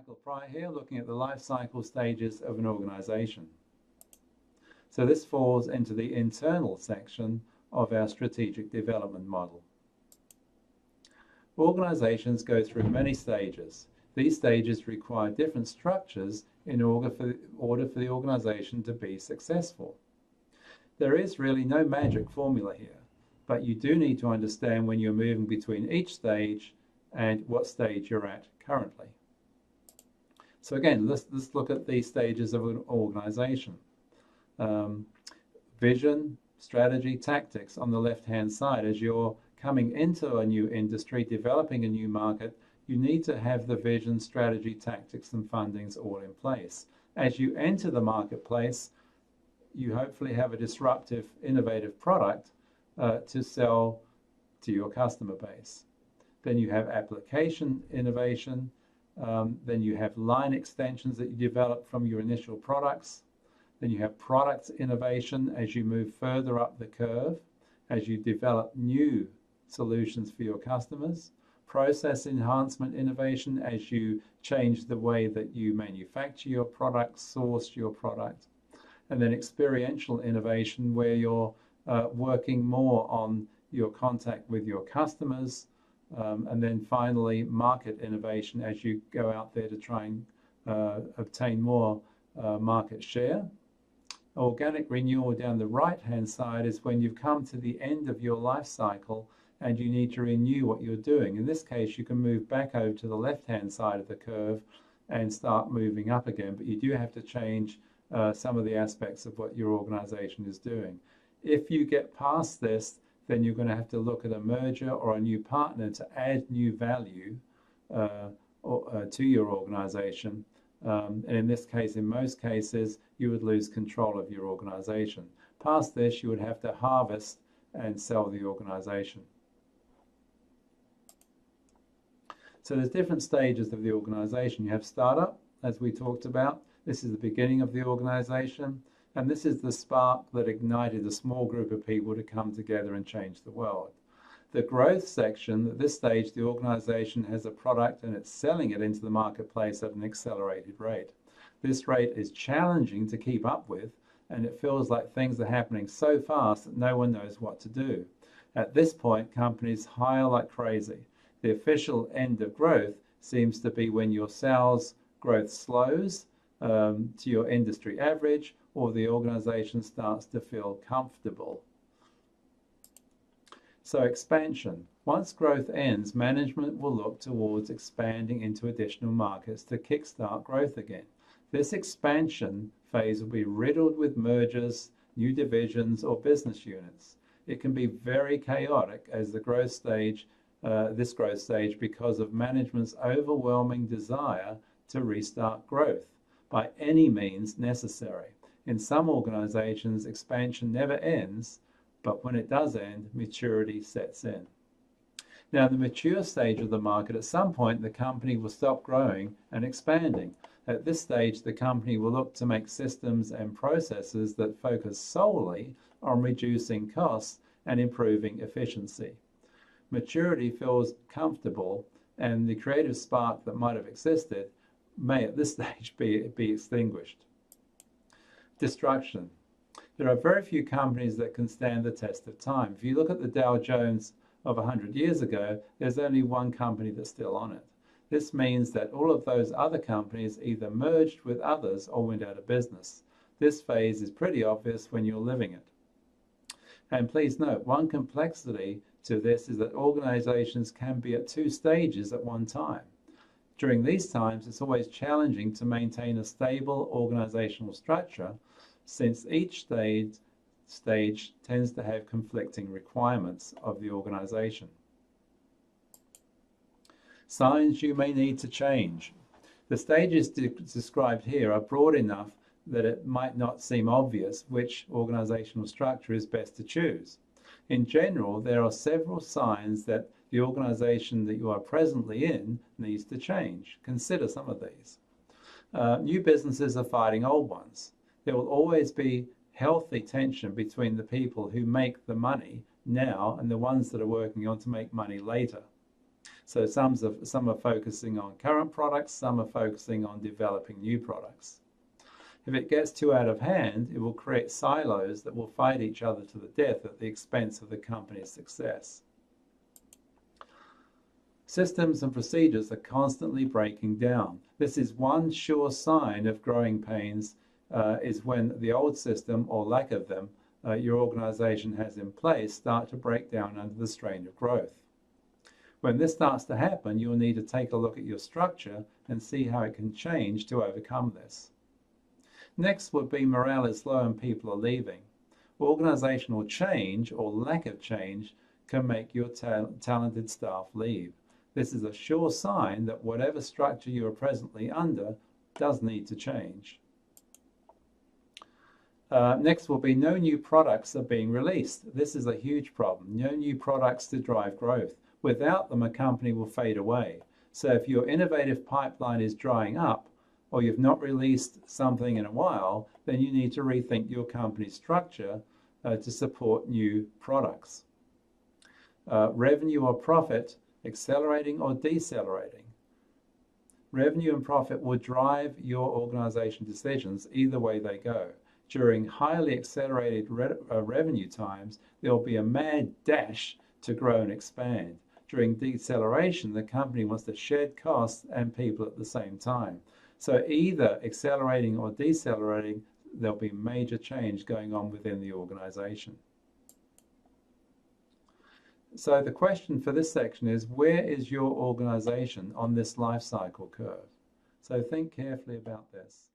Michael Pry here, looking at the life cycle stages of an organization. So this falls into the internal section of our strategic development model. Organizations go through many stages. These stages require different structures in order for the organization to be successful. There is really no magic formula here, but you do need to understand when you're moving between each stage and what stage you're at currently. So again, let's look at the stages of an organization. Vision, strategy, tactics on the left-hand side. As you're coming into a new industry, developing a new market, you need to have the vision, strategy, tactics, and fundings all in place. As you enter the marketplace, you hopefully have a disruptive, innovative product to sell to your customer base. Then you have application innovation. Then you have line extensions that you develop from your initial products. Then you have product innovation as you move further up the curve, as you develop new solutions for your customers. Process enhancement innovation as you change the way that you manufacture your product, source your product. And then experiential innovation where you're working more on your contact with your customers. And then finally, market innovation as you go out there to try and obtain more market share. Organic renewal down the right-hand side is when you've come to the end of your life cycle and you need to renew what you're doing. In this case, you can move back over to the left-hand side of the curve and start moving up again, but you do have to change some of the aspects of what your organization is doing. If you get past this, then you're going to have to look at a merger or a new partner to add new value to your organization. And in this case, in most cases, you would lose control of your organization. Past this, you would have to harvest and sell the organization. So there's different stages of the organization. You have startup, as we talked about. This is the beginning of the organization. And this is the spark that ignited a small group of people to come together and change the world. The growth section, at this stage, the organization has a product and it's selling it into the marketplace at an accelerated rate. This rate is challenging to keep up with, and it feels like things are happening so fast that no one knows what to do. At this point, companies hire like crazy. The official end of growth seems to be when your sales growth slows to your industry average, or the organization starts to feel comfortable. So expansion. Once growth ends, management will look towards expanding into additional markets to kickstart growth again. This expansion phase will be riddled with mergers, new divisions, or business units. It can be very chaotic as the growth stage, this growth stage, because of management's overwhelming desire to restart growth by any means necessary. In some organizations, expansion never ends, but when it does end, maturity sets in. Now, in the mature stage of the market, at some point, the company will stop growing and expanding. At this stage, the company will look to make systems and processes that focus solely on reducing costs and improving efficiency. Maturity feels comfortable, and the creative spark that might have existed may at this stage be extinguished. Destruction. There are very few companies that can stand the test of time. If you look at the Dow Jones of 100 years ago, there's only one company that's still on it. This means that all of those other companies either merged with others or went out of business. This phase is pretty obvious when you're living it. And please note, one complexity to this is that organizations can be at two stages at one time. During these times, it's always challenging to maintain a stable organizational structure, since each stage tends to have conflicting requirements of the organization. Signs you may need to change. The stages described here are broad enough that it might not seem obvious which organizational structure is best to choose. In general, there are several signs that the organization that you are presently in needs to change. Consider some of these. New businesses are fighting old ones. There will always be healthy tension between the people who make the money now and the ones that are working on to make money later. So some are focusing on current products, some are focusing on developing new products. If it gets too out of hand, it will create silos that will fight each other to the death at the expense of the company's success. Systems and procedures are constantly breaking down. This is one sure sign of growing pains, is when the old system, or lack of them, your organization has in place start to break down under the strain of growth. When this starts to happen, you'll need to take a look at your structure and see how it can change to overcome this. Next would be morale is low and people are leaving. Organizational change or lack of change can make your talented staff leave. This is a sure sign that whatever structure you are presently under does need to change. Next will be no new products are being released. This is a huge problem. No new products to drive growth. Without them, a company will fade away. So if your innovative pipeline is drying up, or you've not released something in a while, then you need to rethink your company's structure to support new products. Revenue or profit, accelerating or decelerating. Revenue and profit will drive your organization decisions either way they go. During highly accelerated revenue times, there will be a mad dash to grow and expand. During deceleration, the company wants to shed costs and people at the same time. So either accelerating or decelerating, there'll be major change going on within the organization. So the question for this section is, where is your organization on this life cycle curve? So think carefully about this.